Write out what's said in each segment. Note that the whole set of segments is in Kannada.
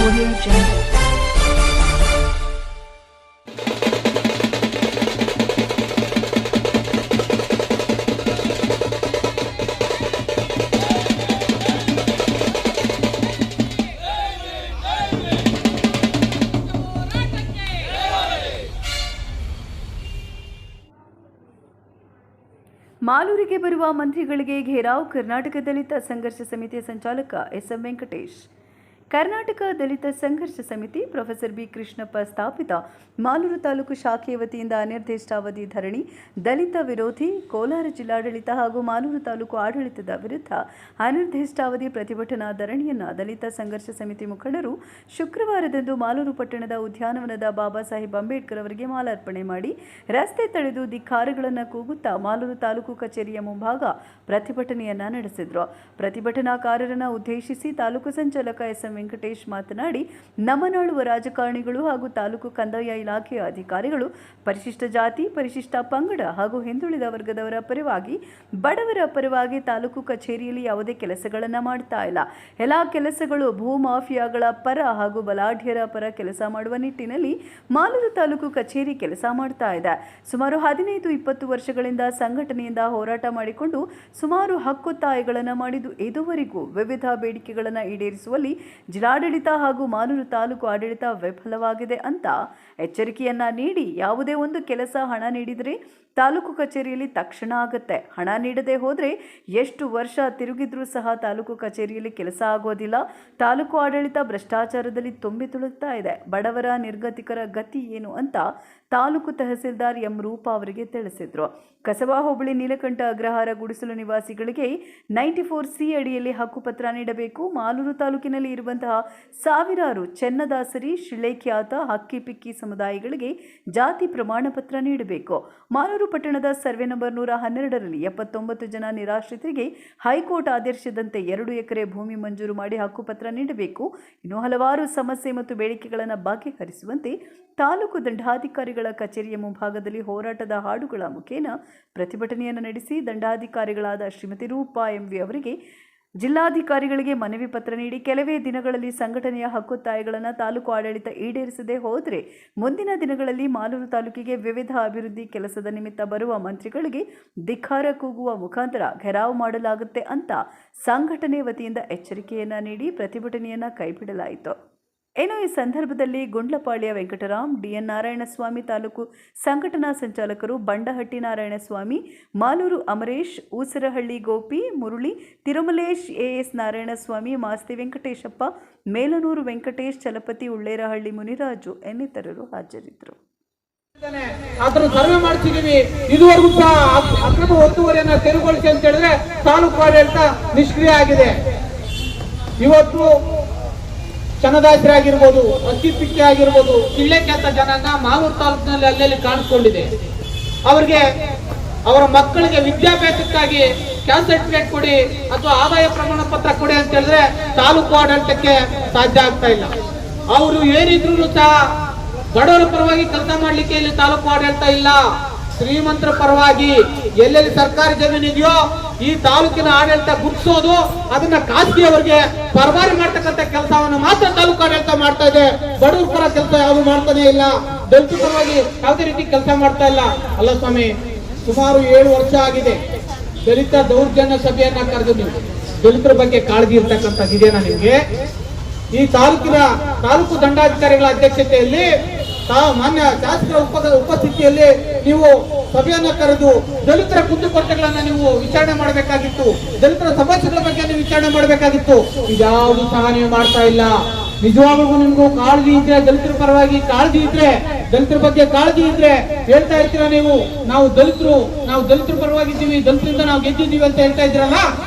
Audio Jungle. ಮಾಲೂರಿಗೆ ಬರುವ ಮಂತ್ರಿಗಳಿಗೆ ಘೇರಾವ್ ಕರ್ನಾಟಕ ದಲಿತ ಸಂಘರ್ಷ ಸಮಿತಿಯ ಸಂಚಾಲಕ ಎಸ್.ಎಂ. ವೆಂಕಟೇಶ್. ಕರ್ನಾಟಕ ದಲಿತ ಸಂಘರ್ಷ ಸಮಿತಿ ಪ್ರೊಫೆಸರ್ ಬಿ. ಕೃಷ್ಣಪ್ಪ ಸ್ಥಾಪಿತ ಮಾಲೂರು ತಾಲೂಕು ಶಾಖೆಯ ವತಿಯಿಂದ ಅನಿರ್ದಿಷ್ಟಾವಧಿ ಧರಣಿ, ದಲಿತ ವಿರೋಧಿ, ಕೋಲಾರ ಜಿಲ್ಲಾಡಳಿತ ಹಾಗೂ ಮಾಲೂರು ತಾಲೂಕು ಆಡಳಿತದ ವಿರುದ್ಧ ಅನಿರ್ದಿಷ್ಟಾವಧಿ ಪ್ರತಿಭಟನಾ ಧರಣಿಯನ್ನು ದಲಿತ ಸಂಘರ್ಷ ಸಮಿತಿ ಮುಖಂಡರು ಶುಕ್ರವಾರದಂದು ಮಾಲೂರು ಪಟ್ಟಣದ ಉದ್ಯಾನವನದ ಬಾಬಾ ಸಾಹೇಬ್ ಅಂಬೇಡ್ಕರ್ ಅವರಿಗೆ ಮಾಲಾರ್ಪಣೆ ಮಾಡಿ ರಸ್ತೆ ತಡೆದು ಧಿಕ್ಕಾರಗಳನ್ನು ಕೂಗುತ್ತಾ ಮಾಲೂರು ತಾಲೂಕು ಕಚೇರಿಯ ಮುಂಭಾಗ ಪ್ರತಿಭಟನೆಯನ್ನ ನಡೆಸಿದ್ರು. ಪ್ರತಿಭಟನಾಕಾರರನ್ನು ಉದ್ದೇಶಿಸಿ ತಾಲೂಕು ಸಂಚಾಲಕ ಎಸ್.ಎಂ. ವೆಂಕಟೇಶ್ ಮಾತನಾಡಿ, ನಮ್ಮನಾಳುವ ರಾಜಕಾರಣಿಗಳು ಹಾಗೂ ತಾಲೂಕು ಕಂದಾಯ ಇಲಾಖೆಯ ಅಧಿಕಾರಿಗಳು ಪರಿಶಿಷ್ಟ ಜಾತಿ, ಪರಿಶಿಷ್ಟ ಪಂಗಡ ಹಾಗೂ ಹಿಂದುಳಿದ ವರ್ಗದವರ ಪರವಾಗಿ, ಬಡವರ ಪರವಾಗಿ ತಾಲೂಕು ಕಚೇರಿಯಲ್ಲಿ ಯಾವುದೇ ಕೆಲಸಗಳನ್ನು ಮಾಡ್ತಾ ಇಲ್ಲ. ಎಲ್ಲ ಕೆಲಸಗಳು ಭೂ ಮಾಫಿಯಾಗಳ ಪರ ಹಾಗೂ ಬಲಾಢ್ಯರ ಪರ ಕೆಲಸ ಮಾಡುವ ನಿಟ್ಟಿನಲ್ಲಿ ಮಾಲೂರು ತಾಲೂಕು ಕಚೇರಿ ಕೆಲಸ ಮಾಡ್ತಾ ಇದೆ. ಸುಮಾರು 15-20 ವರ್ಷಗಳಿಂದ ಸಂಘಟನೆಯಿಂದ ಹೋರಾಟ ಮಾಡಿಕೊಂಡು ಸುಮಾರು ಹಕ್ಕೊತ್ತಾಯಗಳನ್ನು ಮಾಡಿದ್ದು ಇದುವರೆಗೂ ವಿವಿಧ ಬೇಡಿಕೆಗಳನ್ನು ಈಡೇರಿಸುವಲ್ಲಿ ಜಿಲ್ಲಾಡಳಿತ ಹಾಗೂ ಮಾಲೂರು ತಾಲೂಕು ಆಡಳಿತ ವಿಫಲವಾಗಿದೆ ಅಂತ ಎಚ್ಚರಿಕೆಯನ್ನ ನೀಡಿ, ಯಾವುದೇ ಒಂದು ಕೆಲಸ ಹಣ ನೀಡಿದರೆ ತಾಲೂಕು ಕಚೇರಿಯಲ್ಲಿ ತಕ್ಷಣ ಆಗುತ್ತೆ, ಹಣ ನೀಡದೆ ಹೋದರೆ ಎಷ್ಟು ವರ್ಷ ತಿರುಗಿದ್ರೂ ಸಹ ತಾಲೂಕು ಕಚೇರಿಯಲ್ಲಿ ಕೆಲಸ ಆಗೋದಿಲ್ಲ, ತಾಲೂಕು ಆಡಳಿತ ಭ್ರಷ್ಟಾಚಾರದಲ್ಲಿ ತುಂಬಿ ತುಳುಕ್ತಾ ಇದೆ, ಬಡವರ ನಿರ್ಗತಿಕರ ಗತಿ ಏನು ಅಂತ ತಾಲೂಕು ತಹಸೀಲ್ದಾರ್ ಎಂ. ರೂಪಾ ಅವರಿಗೆ ತಿಳಿಸಿದ್ರು. ಕಸಬಾ ಹೋಬಳಿ ನೀಲಕಂಠ ಅಗ್ರಹಾರ ಗುಡಿಸಲು ನಿವಾಸಿಗಳಿಗೆ 94C ಅಡಿಯಲ್ಲಿ ಹಕ್ಕುಪತ್ರ ನೀಡಬೇಕು. ಮಾಲೂರು ತಾಲೂಕಿನಲ್ಲಿ ಇರುವಂತಹ ಸಾವಿರಾರು ಚೆನ್ನದಾಸರಿ, ಶಿಳೆಖ್ಯಾತ, ಹಕ್ಕಿಪಿಕ್ಕಿ ಸಮುದಾಯಗಳಿಗೆ ಜಾತಿ ಪ್ರಮಾಣ ಪತ್ರ ನೀಡಬೇಕು. ಮಾಲೂರು ಪಟ್ಟಣದ ಸರ್ವೆ ನಂಬರ್ 112ರಲ್ಲಿ 79 ಜನ ನಿರಾಶ್ರಿತರಿಗೆ ಹೈಕೋರ್ಟ್ ಆದೇಶದಂತೆ 2 ಎಕರೆ ಭೂಮಿ ಮಂಜೂರು ಮಾಡಿ ಹಕ್ಕುಪತ್ರ ನೀಡಬೇಕು. ಇನ್ನು ಹಲವಾರು ಸಮಸ್ಯೆ ಮತ್ತು ಬೇಡಿಕೆಗಳನ್ನು ಬಗೆಹರಿಸುವಂತೆ ತಾಲೂಕು ದಂಡಾಧಿಕಾರಿಗಳ ಕಚೇರಿಯ ಮುಂಭಾಗದಲ್ಲಿ ಹೋರಾಟದ ಹಾಡುಗಳ ಮುಖೇನ ಪ್ರತಿಭಟನೆಯನ್ನು ನಡೆಸಿ ದಂಡಾಧಿಕಾರಿಗಳಾದ ಶ್ರೀಮತಿ ರೂಪಾ ಎಂವಿ ಅವರಿಗೆ ಜಿಲ್ಲಾಧಿಕಾರಿಗಳಿಗೆ ಮನವಿ ಪತ್ರ ನೀಡಿ ಕೆಲವೇ ದಿನಗಳಲ್ಲಿ ಸಂಘಟನೆಯ ಹಕ್ಕೊತ್ತಾಯಗಳನ್ನು ತಾಲೂಕು ಆಡಳಿತ ಈಡೇರಿಸದೆ ಹೋದರೆ ಮುಂದಿನ ದಿನಗಳಲ್ಲಿ ಮಾಲೂರು ತಾಲೂಕಿಗೆ ವಿವಿಧ ಅಭಿವೃದ್ಧಿ ಕೆಲಸದ ನಿಮಿತ್ತ ಬರುವ ಮಂತ್ರಿಗಳಿಗೆ ಧಿಕ್ಕಾರ ಕೂಗುವ ಮುಖಾಂತರ ಘೆರಾವ್ ಮಾಡಲಾಗುತ್ತೆ ಅಂತ ಸಂಘಟನೆ ವತಿಯಿಂದ ಎಚ್ಚರಿಕೆಯನ್ನ ನೀಡಿ ಪ್ರತಿಭಟನೆಯನ್ನ ಕೈಬಿಡಲಾಯಿತು. ಇನ್ನು ಈ ಸಂದರ್ಭದಲ್ಲಿ ಗುಂಡ್ಲಪಾಳ್ಯ ವೆಂಕಟರಾಮ್, ಡಿಎನ್ ನಾರಾಯಣಸ್ವಾಮಿ, ತಾಲೂಕು ಸಂಘಟನಾ ಸಂಚಾಲಕರು ಬಂಡಹಟ್ಟಿ ನಾರಾಯಣಸ್ವಾಮಿ, ಮಾಲೂರು ಅಮರೇಶ್, ಊಸರಹಳ್ಳಿ ಗೋಪಿ, ಮುರುಳಿ, ತಿರುಮಲೇಶ್, ಎಎಸ್ ನಾರಾಯಣಸ್ವಾಮಿ, ಮಾಸ್ತಿ ವೆಂಕಟೇಶಪ್ಪ, ಮೇಲನೂರು ವೆಂಕಟೇಶ್, ಚಲಪತಿ, ಉಳ್ಳೇರಹಳ್ಳಿ ಮುನಿರಾಜು ಇನ್ನಿತರರು ಹಾಜರಿದ್ದರು. ಅದನ್ನು ಸರ್ವೆ ಮಾಡ್ತಿದೀವಿ, ಇದುವರೆಗೂ ಸಹ ಅಕ್ರಮ ಒತ್ತುವರಿಯನ್ನ ತೆರವುಗೊಳಿಸಿ ಅಂತ ಹೇಳಿದ್ರೆ ತಾಲೂಕು ಆಡಳಿತ ನಿಷ್ಕ್ರಿಯ ಆಗಿದೆ. ಇವತ್ತು ಚೆನ್ನದಾಸರಾಗಿರ್ಬೋದು, ಅಕ್ಕಿಪಿಕ್ಕಿ ಆಗಿರ್ಬೋದು, ಶಿಳ್ಳೆಖ್ಯಾತ ಜನಾಂಗ ಮಾಲೂರು ತಾಲೂಕಿನಲ್ಲಿ ಅಲ್ಲಲ್ಲಿ ಕಾಣಿಸ್ಕೊಂಡಿದೆ. ಅವರಿಗೆ ಅವರ ಮಕ್ಕಳಿಗೆ ವಿದ್ಯಾಭ್ಯಾಸಕ್ಕಾಗಿ ಕ್ಯಾಸ್ಟ್ ಸರ್ಟಿಫಿಕೇಟ್ ಕೊಡಿ ಅಥವಾ ಆದಾಯ ಪ್ರಮಾಣ ಪತ್ರ ಕೊಡಿ ಅಂತ ಹೇಳಿದ್ರೆ ತಾಲೂಕು ಆಡಳಿತಕ್ಕೆ ಸಾಧ್ಯ ಆಗ್ತಾ ಇಲ್ಲ. ಅವರು ಏನಿದ್ರು ಸಹ ಬಡವರ ಪರವಾಗಿ ಕೆಲಸ ಮಾಡ್ಲಿಕ್ಕೆ ಇಲ್ಲಿ ತಾಲೂಕು ಆಡಳಿತ ಇಲ್ಲ. ಶ್ರೀಮಂತರ ಪರವಾಗಿ ಎಲ್ಲೆಲ್ಲಿ ಸರ್ಕಾರಿ ಜಮೀನು ಇದೆಯೋ ಈ ತಾಲೂಕಿನ ಆಡಳಿತ ಗುರುತಿಸೋದು, ಅದನ್ನ ಖಾಸಗಿಯವರಿಗೆ ಪರಭಾರಿ ಮಾಡ್ತಕ್ಕಂಥ ಕೆಲಸವನ್ನು ಮಾತ್ರ ತಾಲೂಕು ಆಡಳಿತ ಮಾಡ್ತಾ ಇದೆ. ಬಡವರ ಪರ ಕೆಲಸ ಯಾವುದು ಮಾಡ್ತಾನೆ ಇಲ್ಲ, ದಲಿತರ ಪರವಾಗಿ ಯಾವುದೇ ರೀತಿ ಕೆಲಸ ಮಾಡ್ತಾ ಇಲ್ಲ. ಅಲ್ಲ ಸ್ವಾಮಿ, ಸುಮಾರು 7 ವರ್ಷ ಆಗಿದೆ ದಲಿತ ದೌರ್ಜನ್ಯ ಸಭೆಯನ್ನ ಕರೆದು ನೀವು ದಲಿತರ ಬಗ್ಗೆ ಕಾಳಜಿ ಇರ್ತಕ್ಕಂಥದ್ದು ಇದೆಯಾ ನಿಮ್ಗೆ? ಈ ತಾಲೂಕು ದಂಡಾಧಿಕಾರಿಗಳ ಅಧ್ಯಕ್ಷತೆಯಲ್ಲಿ ಮಾನ್ಯ ಶಾಸಕರ ಉಪಸ್ಥಿತಿಯಲ್ಲಿ ನೀವು ಸಭೆಯನ್ನ ಕರೆದು ದಲಿತರ ಕುಂದುಕೊರತೆಗಳನ್ನ ನೀವು ವಿಚಾರಣೆ ಮಾಡಬೇಕಾಗಿತ್ತು, ದಲಿತರ ಸಮಸ್ಯೆಗಳ ಬಗ್ಗೆ ನೀವು ವಿಚಾರಣೆ ಮಾಡಬೇಕಾಗಿತ್ತು. ಇದ್ಯಾವುದು ಸಹ ನೀವು ಮಾಡ್ತಾ ಇಲ್ಲ. ನಿಜವಾಗ್ಲೂ ನಿಮ್ಗೂ ಕಾಳಜಿ ಇದ್ರೆ, ದಲಿತರ ಪರವಾಗಿ ಕಾಳಜಿ ಇದ್ರೆ, ದಲಿತರ ಬಗ್ಗೆ ಕಾಳಜಿ ಇದ್ರೆ ಹೇಳ್ತಾ ಇರ್ತೀರಾ ನೀವು, ನಾವು ದಲಿತರ ಪರವಾಗಿದ್ದೀವಿ, ದಲಿತರಿಂದ ನಾವು ಗೆದ್ದಿದ್ದೀವಿ ಅಂತ ಹೇಳ್ತಾ ಇದ್ದೀರಲ್ಲ.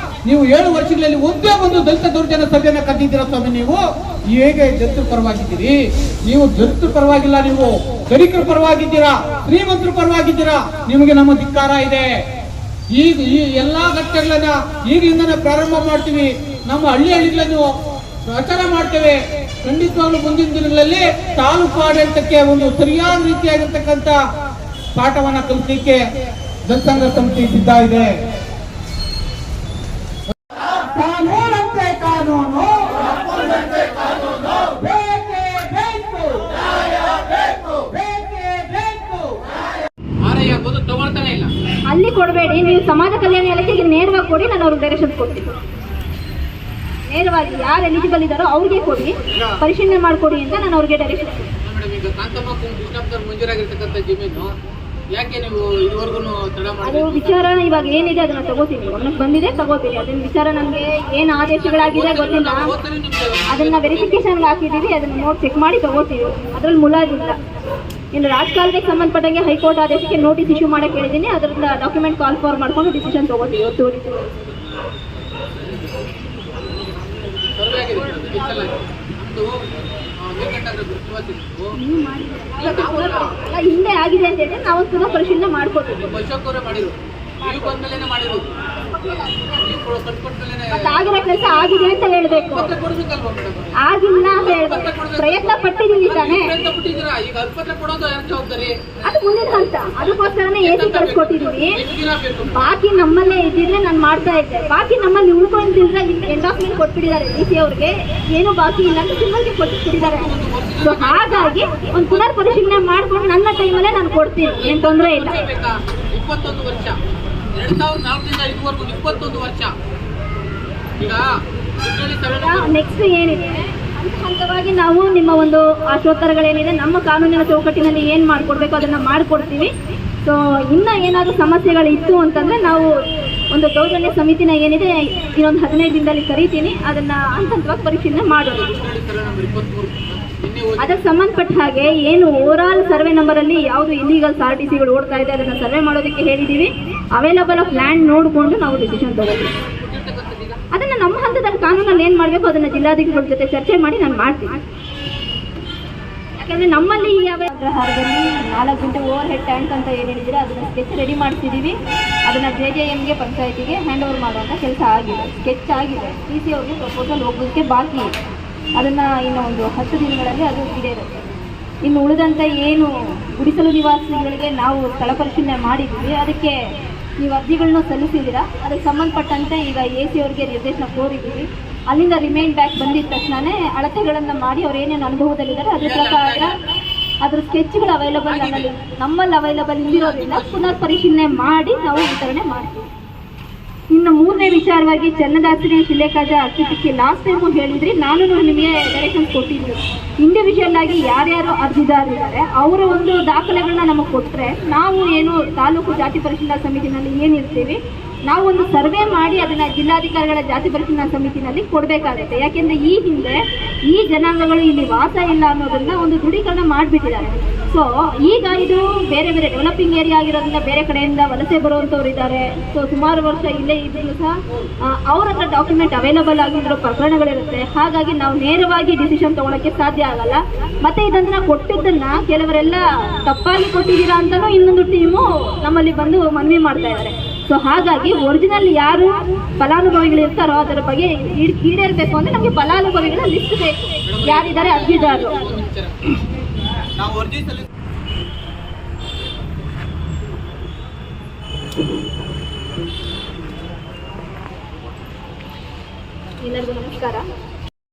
ನೀವು 7 ವರ್ಷಗಳಲ್ಲಿ ಒಂದೇ ಒಂದು ದಲಿತ ದೌರ್ಜನ್ಯ ಸಭೆಯನ್ನ ಕರೆದಿದ್ದೀರಾ ಸ್ವಾಮಿ? ನೀವು ಹೇಗೆ ದಲಿತರ ಪರವಾಗಿದ್ದೀರಿ? ನೀವು ದಲಿತರ ಪರವಾಗಿಲ್ಲ, ನೀವು ಧನಿಕರ ಪರವಾಗಿದ್ದೀರಾ, ಶ್ರೀಮಂತರ ಪರವಾಗಿದ್ದೀರಾ. ನಿಮಗೆ ನಮ್ಮ ಧಿಕ್ಕಾರ ಇದೆ. ಈಗ ಈ ಎಲ್ಲಾ ಘಟನೆಗಳನ್ನ ಈಗಿಂದ ಪ್ರಾರಂಭ ಮಾಡ್ತೀವಿ. ನಮ್ಮ ಹಳ್ಳಿಗಳನ್ನು ಪ್ರಚಾರ ಮಾಡ್ತೇವೆ. ಖಂಡಿತವಾಗ್ಲೂ ಮುಂದಿನ ದಿನಗಳಲ್ಲಿ ತಾಲೂಕು ಆಡಳಿತಕ್ಕೆ ಒಂದು ಸರಿಯಾದ ರೀತಿಯಾಗಿರ್ತಕ್ಕಂಥ ಪಾಠವನ್ನ ಕಲಿಸಲಿಕ್ಕೆ ಜನಸಂಘ ಸಮಿತಿ ಸಿದ್ಧ ಇದೆ. ಕಾನೂನಂತೆ ಕಾನೂನು, ಕೊಡಬೇಡಿ, ನೀವು ಸಮಾಜ ಕಲ್ಯಾಣ ಇಲಾಖೆಗೆ ನೇರವಾಗಿ ಕೊಡಿ, ನಾನು ಅವ್ರಿಗೆ ಡೈರೆಕ್ಷನ್ಸ್ ಕೊಡ್ತೀನಿ. ನೇರವಾಗಿ ಯಾರು ಎಲಿಜಿಬಲ್ ಇದ್ದಾರೋ ಅವ್ರಿಗೆ ಕೊಡಿ, ಪರಿಶೀಲನೆ ಮಾಡಿಕೊಡಿ ಅಂತ ನಾನು ಅವ್ರಿಗೆ ಡೈರೆಕ್ಷನ್ ಕೊಡ್ತೀನಿ. ಮೇಡಮ್, ಈಗ ಕಾಂತಮ್ಮ ಕೃಷ್ಣಪ್ಪನವ್ರು ಮಂಜೂರಾಗಿರ್ತಕ್ಕಂಥ ಜಮೀನು ಯಾಕೆ ನೀವು ಇದುವರೆಗೂ ತಡ ಅದು ಮಾಡಿ? ವಿಚಾರ ಇವಾಗ ಏನಿದೆ ಅದನ್ನ ತಗೋತೀನಿ, ಗಮನಕ್ಕೆ ಬಂದಿದೆ ತಗೋತೀನಿ. ಅದನ್ನ ವಿಚಾರ ನನಗೆ ಏನು ಆದೇಶಗಳಾಗಿದೆ ಗೊತ್ತಿಲ್ಲ, ಅದನ್ನ ವೆರಿಫಿಕೇಶನ್ಗೆ ಹಾಕಿದ್ದೀವಿ, ಅದನ್ನ ನೋಡಿ ಚೆಕ್ ಮಾಡಿ ತಗೋತೀವಿ. ಅದ್ರಲ್ಲಿ ಮುಲಾಜಿಲ್ಲ. ಇನ್ನು ರಾಜಕಾಲಕ್ಕೆ ಸಂಬಂಧಪಟ್ಟಂಗೆ ಹೈಕೋರ್ಟ್ ಆದೇಶಕ್ಕೆ ನೋಟಿಸ್ ಇಶ್ಯೂ ಮಾಡಕ್ಕೆ ಹೇಳಿದ್ದೀನಿ, ಅದರಿಂದ ಡಾಕ್ಯುಮೆಂಟ್ ಕಾಲ್ ಫಾರ್ ಮಾಡ್ಕೊಂಡು ಡಿಸಿಷನ್ ತಗೋತೀವಿ. ಸರ್ವೆ ಆಗಿದೆ ಮೇಡಮ್, ಇಷ್ಟೆಲ್ಲ ನಮ್ಮದು ಅಲ್ಲ, ಹಿಂದೆ ಆಗಿದೆ ಅಂತ ಹೇಳಿದ್ರೆ ನಾವು ಪುನಃ ಪರಿಶೀಲನೆ ಮಾಡ್ಕೊತೀವಿ. ಅಶೋಕ್ ಅವರೇ ಮಾಡಿದ್ರು, ನೀವು ಬಂದ್ಮೇಲೆ ಮಾಡಿರೋದು, ನೀವು ಕಟ್ಕೊಟ್ಮೇಲೆ ಮತ್ತೆ ಆಗಿರೋ ಕೆಲಸ ಆಗಿದೆ ಅಂತ ಹೇಳ್ಬೇಕು, ಕೊಡ್ಬೇಕಲ್ವಾ ಮೇಡಮ್? ಆಗಿಲ್ಲ ಅಂತ ಹೇಳ್ಬೇಕು. ಪ್ರಯತ್ನ ಪಟ್ಟಿದ್ದೀವಿ ತಾನೇ, ಬಿಟ್ಟಿದ್ದೀರಾ? ಈಗ ಅಲ್ಪತ್ರ ಕೊಡೋದು ಯಾರು ಜವಾಬ್ದಾರಿ? ಅದು ಮುಂದಿನ ಹಂತ. ಅದಕ್ಕೋಸ್ಕರನೇ AC ಕಳಿಸ್ಕೊಟ್ಟಿದ್ದೀವಿ. ಎಷ್ಟು ದಿನ ಬೇಕು? ಬಾಕಿ ನಮ್ಮಲ್ಲೇ ಇದ್ದಿದ್ರೆ ನಾನು ಮಾಡ್ತಾ ಇದ್ದೆ. ಬಾಕಿ ನಮ್ಮಲ್ಲಿ ಉಳ್ಕೊಂಡಿದ್ರೆ ಎಂಡಾಸ್ಮೆಂಟ್ ಕೊಟ್ಬಿಟ್ಟಿದ್ದಾರೆ DC ಅವ್ರಿಗೆ, ಏನು ಬಾಕಿ ಇಲ್ಲ ಅಂತ ಸಿಂಬಲ್ಗೆ ಕೊಟ್ಬಿಟ್ಟಿದ್ದಾರೆ. ಸೊ ಹಾಗಾಗಿ ಒಂದು ಪುನರ್ ಪರಿಶೀಲನೆ ಮಾಡ್ಕೊಂಡು ನನ್ನ ಟೈಮಲ್ಲೇ ನಾನು ಕೊಡ್ತೀನಿ, ಏನು ತೊಂದರೆ ಇಲ್ಲ. 21 ವರ್ಷ, 2004ರಿಂದ ಇದುವರೆಗೂ 21 ವರ್ಷ. ಈಗ ನೆಕ್ಸ್ಟ್ ಏನಿದೆ ಹಂತ ಹಂತವಾಗಿ ನಾವು ನಿಮ್ಮ ಒಂದು ಆಶೋತ್ತರಗಳೇನಿದೆ ನಮ್ಮ ಕಾನೂನಿನ ಚೌಕಟ್ಟಿನಲ್ಲಿ ಏನು ಮಾಡಿಕೊಡ್ಬೇಕು ಅದನ್ನು ಮಾಡಿಕೊಡ್ತೀವಿ. ಸೊ ಇನ್ನೂ ಏನಾದರೂ ಸಮಸ್ಯೆಗಳು ಇತ್ತು ಅಂತಂದರೆ ನಾವು ಒಂದು ದೌರ್ಜನ್ಯ ಸಮಿತಿನ ಏನಿದೆ ಇನ್ನೊಂದು 15 ದಿನದಲ್ಲಿ ಕರಿತೀನಿ, ಅದನ್ನು ಹಂತ ಹಂತವಾಗಿ ಪರಿಶೀಲನೆ ಮಾಡೋದು. ಅದಕ್ಕೆ ಸಂಬಂಧಪಟ್ಟ ಹಾಗೆ ಏನು ಓವರಾಲ್ ಸರ್ವೆ ನಂಬರಲ್ಲಿ ಯಾವುದು ಇಲ್ಲಿಗಲ್ಸ್ RTCಗಳು ಓಡ್ತಾ ಇದೆ ಅದನ್ನು ಸರ್ವೆ ಮಾಡೋದಕ್ಕೆ ಹೇಳಿದ್ದೀವಿ. ಅವೈಲಬಲ್ ಆಫ್ ಲ್ಯಾಂಡ್ ನೋಡಿಕೊಂಡು ನಾವು ಡಿಸಿಷನ್ ತಗೋತೀವಿ. ಅದನ್ನು ನಮ್ಮ ಹಂತದಲ್ಲಿ ಕಾನೂನಲ್ಲಿ ಏನು ಮಾಡಬೇಕು ಅದನ್ನು ಜಿಲ್ಲಾಧಿಕಾರಿಗಳ ಜೊತೆ ಚರ್ಚೆ ಮಾಡಿ ನಾನು ಮಾಡ್ತೀನಿ. ಯಾಕಂದರೆ ನಮ್ಮಲ್ಲಿ ಯಾವ ಅಗ್ರಹಾರದಲ್ಲಿ 4 ಗಂಟೆ ಓವರ್ ಹೆಡ್ ಟ್ಯಾಂಕ್ ಅಂತ ಏನು ಹೇಳಿದರೆ ಅದನ್ನು ಸ್ಕೆಚ್ ರೆಡಿ ಮಾಡ್ತಿದ್ದೀವಿ. ಅದನ್ನು JJMಗೆ ಪಂಚಾಯತಿಗೆ ಹ್ಯಾಂಡ್ ಓವರ್ ಮಾಡುವಂಥ ಕೆಲಸ ಆಗಿದೆ, ಸ್ಕೆಚ್ ಆಗಿದೆ. TC ಅವ್ರಿಗೆ ಪ್ರಪೋಸಲ್ ಹೋಗೋದಕ್ಕೆ ಬಾಕಿ ಇದೆ. ಅದನ್ನು ಇನ್ನು ಒಂದು 10 ದಿನಗಳಲ್ಲಿ ಅದು ಈಡೇರುತ್ತೆ. ಇನ್ನು ಉಳಿದಂಥ ಏನು ಗುಡಿಸಲು ನಿವಾಸಿಗಳಿಗೆ ನಾವು ಸ್ಥಳ ಪರಿಶೀಲನೆ ಮಾಡಿದ್ದೀವಿ, ಅದಕ್ಕೆ ನೀವು ಅರ್ಜಿಗಳನ್ನ ಸಲ್ಲಿಸಿದ್ದೀರಾ. ಅದಕ್ಕೆ ಸಂಬಂಧಪಟ್ಟಂತೆ ಈಗ AC ಅವ್ರಿಗೆ ನಿರ್ದೇಶನ ಕೋರಿದ್ದೀವಿ. ಅಲ್ಲಿಂದ ರಿಮೈನ್ ಬ್ಯಾಕ್ ಬಂದಿದ ತಕ್ಷಣವೇ ಅಳತೆಗಳನ್ನು ಮಾಡಿ ಅವ್ರು ಏನೇನು ಅನುಭವದಲ್ಲಿದ್ದಾರೆ ಅದ್ರ ಪ್ರಕಾರ ಅದ್ರ ಸ್ಕೆಚ್ಗಳು ಅವೈಲಬಲ್ ನಮ್ಮಲ್ಲಿ ಅವೈಲಬಲ್ ಇಲ್ಲಿರೋದ್ರಿಂದ ಪುನರ್ ಪರಿಶೀಲನೆ ಮಾಡಿ ನಾವು ವಿತರಣೆ ಮಾಡ್ತೀವಿ. ಇನ್ನು 3ನೇ ವಿಚಾರವಾಗಿ ಚನ್ನದಾಸರಿ ಶಿಲೆಕಾಜ ಅರ್ಜಿಗೆ ಲಾಸ್ಟ್ ಟೈಮು ಹೇಳಿದ್ರಿ, ನಾನು ನಿಮಗೆ ಡೈರೆಕ್ಷನ್ಸ್ ಕೊಟ್ಟಿದ್ವಿ. ಇಂಡಿವಿಜುವಲ್ ಆಗಿ ಯಾರ್ಯಾರು ಅರ್ಜಿದಾರರಿದ್ದಾರೆ ಅವರ ಒಂದು ದಾಖಲೆಗಳನ್ನ ನಮಗೆ ಕೊಟ್ಟರೆ ನಾವು ಏನು ತಾಲೂಕು ಜಾತಿ ಪರಿಶೀಲನಾ ಸಮಿತಿನಲ್ಲಿ ಏನಿರ್ತೀವಿ ನಾವು ಒಂದು ಸರ್ವೆ ಮಾಡಿ ಅದನ್ನು ಜಿಲ್ಲಾಧಿಕಾರಿಗಳ ಜಾತಿ ಪರಿಶೀಲನಾ ಸಮಿತಿನಲ್ಲಿ ಕೊಡಬೇಕಾಗುತ್ತೆ. ಯಾಕೆಂದರೆ ಈ ಹಿಂದೆ ಈ ಜನಾಂಗಗಳು ಇಲ್ಲಿ ವಾಸ ಇಲ್ಲ ಅನ್ನೋದನ್ನ ಒಂದು ದೃಢೀಕರಣ ಮಾಡಿಬಿಟ್ಟಿದ್ದಾರೆ. ಸೊ ಈಗ ಇದು ಬೇರೆ ಬೇರೆ ಡೆವಲಪಿಂಗ್ ಏರಿಯಾ ಆಗಿರೋದ್ರಿಂದ ಬೇರೆ ಕಡೆಯಿಂದ ವಲಸೆ ಬರುವಂಥವ್ರು ಇದ್ದಾರೆ. ಸೊ ಸುಮಾರು ವರ್ಷ ಇಲ್ಲೇ ಇದ್ರೂ ಸಹ ಅವ್ರ ಹತ್ರ ಡಾಕ್ಯುಮೆಂಟ್ ಅವೈಲಬಲ್ ಆಗಿರೋ ಪ್ರಕರಣಗಳಿರುತ್ತೆ. ಹಾಗಾಗಿ ನಾವು ನೇರವಾಗಿ ಡಿಸಿಷನ್ ತೊಗೊಳಕ್ಕೆ ಸಾಧ್ಯ ಆಗಲ್ಲ. ಮತ್ತು ಇದನ್ನು ಕೊಟ್ಟಿದ್ದನ್ನು ಕೆಲವರೆಲ್ಲ ತಪ್ಪಾಗಿ ಕೊಟ್ಟಿದ್ದೀರಾ ಅಂತಲೂ ಇನ್ನೊಂದು ಟೀಮು ನಮ್ಮಲ್ಲಿ ಬಂದು ಮನವಿ ಮಾಡ್ತಾ ಇದ್ದಾರೆ. ಸೊ ಹಾಗಾಗಿ ಒರಿಜಿನಲ್ ಯಾರು ಫಲಾನುಭವಿಗಳು ಇರ್ತಾರೋ ಅದರ ಬಗ್ಗೆ ಈಡೇರಬೇಕು ಅಂದರೆ ನಮಗೆ ಫಲಾನುಭವಿಗಳ ಲಿಸ್ಟ್ ಬೇಕು, ಯಾರಿದ್ದಾರೆ ಅರ್ಜಿದಾರರು. ಎಲ್ಲರಿಗೂ ನಮಸ್ಕಾರ.